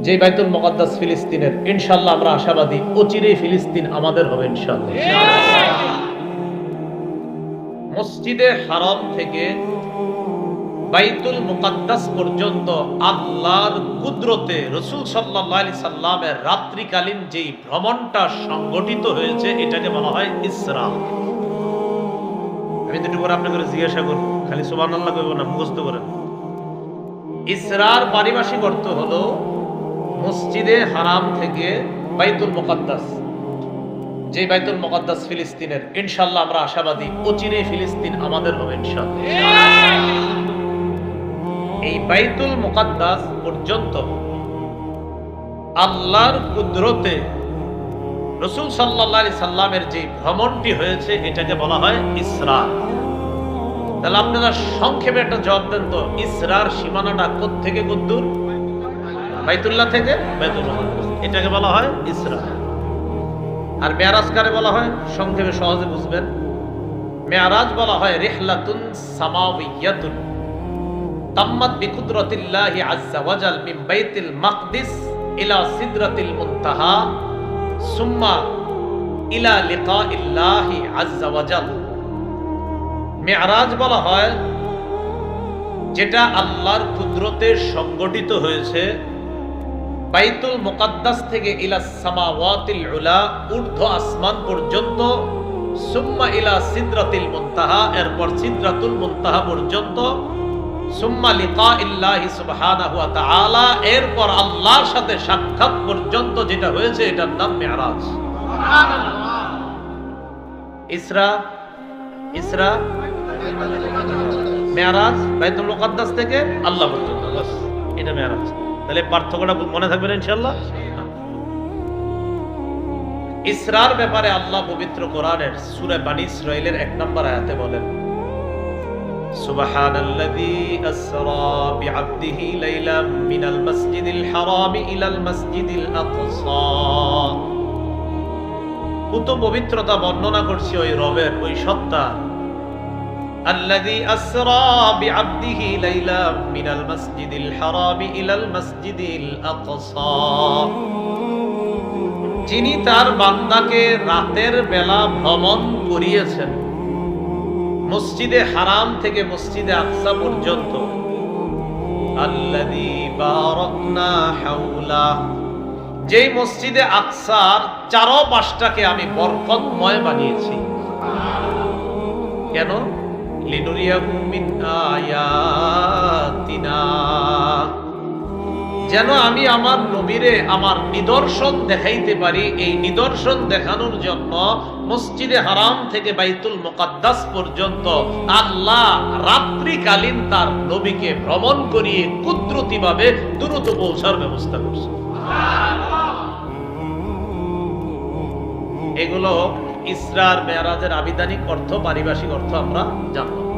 যে বাইতুল মুকাদ্দাস ফিলিস্তিনের, ইনশাআল্লাহ আমরা আশাবাদী অচিরেই ফিলিস্তিন আমাদের হবে ইনশাআল্লাহ। মসজিদে হারাম থেকে বাইতুল মুকাদ্দাস পর্যন্ত আল্লাহর কুদরতে রাসূল সাল্লাল্লাহু আলাইহি সাল্লামের রাত্রিকালীন যেই ভ্রমণটা সংগঠিত হয়েছে এটাকে বলা হয় ইসরা। আমি দুটো করে আপনাকে জিজ্ঞাসা করব, খালি সুবহানাল্লাহ কইব না, মুখস্থ করেন। ইসরার পারিভাষিক অর্থ হলো মসজিদে হারাম থেকে বাইতুল মুকাদ্দাস, যে বাইতুল মুকাদ্দাস ফিলিস্তিনের, ইনশাআল্লাহ আমরা আশাবাদী অচিরেই ফিলিস্তিন আমাদের হবে ইনশাআল্লাহ। এই বাইতুল মুকাদ্দাস পর্যন্ত আল্লাহর কুদরতে রাসূল সাল্লাল্লাহু আলাইহি সাল্লামের যে ভ্রমণটি হয়েছে এটাকে বলা হয় ইসরা। তাহলে আপনারা সংক্ষেপে একটা জবাব দেন তো, ইসরার সীমানাটা কোথা থেকে কতদূর? বাইতুল্লাহ থেকে বাইতুল মুকাদ্দাস, এটাকে বলা হয় ইসরা। আর মেরাজ কারে বলা হয়? সংক্ষেপে সহজে বুঝবেন, মেরাজ বলা হয় রিহলাতুন সামাওয়িয়াতুন তাম্মাত বিকুদরাতিল্লাহি আযজা ওয়াজাল মিন বাইতুল মাকদিস ইলা সিদরাতিল মুনতাহা সুম্মা ইলা লিকাইল্লাহি আযজা ওয়াজাল। মেরাজ বলা হয় যেটা আল্লাহর কুদরতে সংগঠিত হয়েছে বাইতুল মুকাদ্দাস থেকে ইলা সামাওয়াতিল উলা, ঊর্ধ্ব আসমান পর্যন্ত, সুম্মা ইলা সিদরাতিল মুনতাহা, এরপর সিদরাতুল মুনতাহা পর্যন্ত, সুম্মা লিকাইল্লাহি সুবহানাহু ওয়া তাআলা, এরপর আল্লাহর সাথে সাক্ষাৎ পর্যন্ত যেটা হয়েছে এটার নাম মেরাজ। সুবহানাল্লাহ। ইসরা মেরাজ বাইতুল মুকাদ্দাস থেকে আল্লাহ পর্যন্ত, বাস এটা মেরাজ। তাহলে পার্থক্যটা মনে থাকবে না ইনশাআল্লাহ। ইসরার ব্যাপারে আল্লাহ পবিত্র কোরআনের সূরা বনী ইসরাঈলের 1 নম্বর আয়াতে বলেন, সুবহানাল্লাযী আসরা বিআবদিহি লাইলাম মিনাল মাসজিদিল হারাম ইলাল মাসজিদিল আকসা। কত পবিত্রতা বর্ণনা করছি ওই রবের, ওই সত্তা, আল্লাযী আসরা বিআবদিহি লাইলাম মিনাল মাসজিদিল হারাম ইলাল মাসজিদিল আকসা, যিনি তার বান্দাকে রাতের বেলা ভ্রমণ করিয়েছেন মসজিদে হারাম থেকে মসজিদে আকসা পর্যন্ত। আল্লাযী বারাকনা হাওলা, যেই মসজিদে আকসার চারপাশটাকে আমি বরকতময় বানিয়েছি। কেন? লিনুরিয়াহু মিন আয়াতিনা, যেন আমি আমার নবীরে আমার নিদর্শন দেখাইতে পারি। এই নিদর্শন দেখানোর জন্য মসজিদে হারাম থেকে বাইতুল মুকাদ্দাস পর্যন্ত আল্লাহ রাত্রিকালীন তার নবীকে ভ্রমণ করিয়ে কুদরতিভাবে দ্রুত পৌঁছার ব্যবস্থা করছে। এগুলো ইসরার মেরাজের আবিধানিক অর্থ, পারিভাষিক অর্থ আমরা জানলাম।